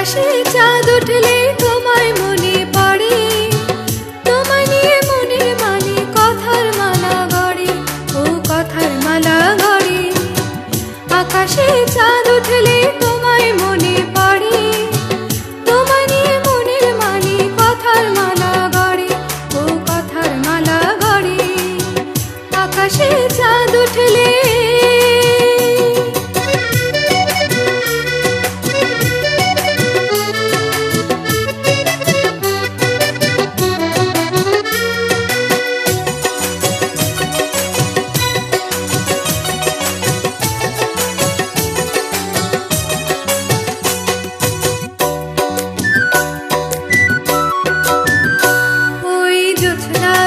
আকাশে চাঁদ উঠলে তোমায় মনে পড়ে, তোমায় নিয়ে মনের মানে কথার মালা গড়ে, ও কথার মালা গড়ে। আকাশে চাঁদ উঠলে তোমায় মনে পড়ে, তোমায় নিয়ে মনের মানে কথার মালা গড়ে, ও কথার মালা গড়ে। আকাশে চাঁদ উঠলে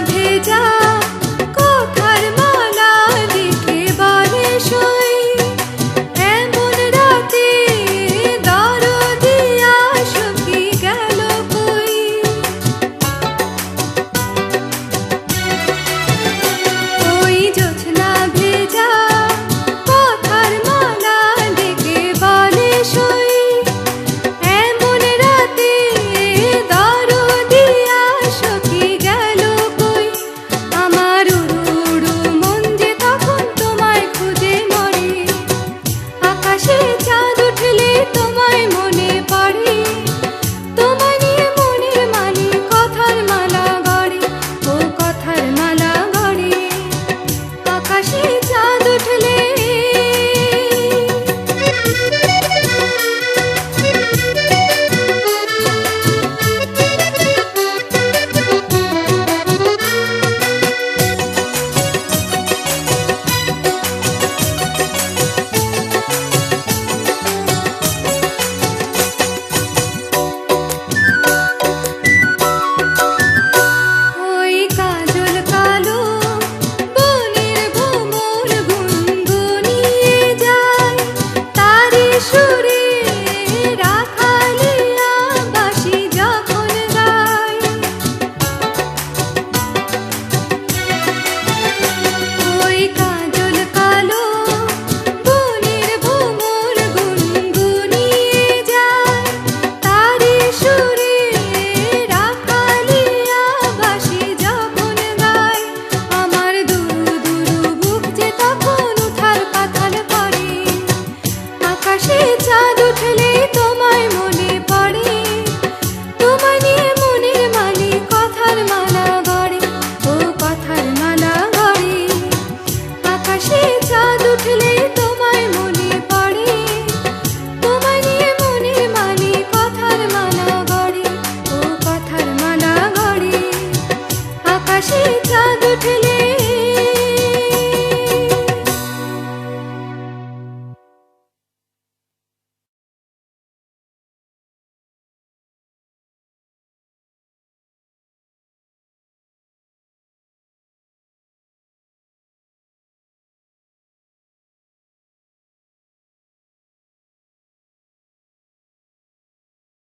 ভেজা কথার মালা দেখে বলে সই, এমন রাতে দরদিয়া সখী গেল কই। ওই জোছনা ভেজা কথার মালা দেখে বলে সই, এমন রাতে দরদিয়া সখী গেল। আকাশে চাঁদ উঠলে তোমায় মনে পড়ে, তোমায় নিয়ে মনের মানে কথার মালা গড়ে, ও কথার মালা গড়ে। আকাশে চাঁদ উঠলে আকাশে চাঁদ উঠলে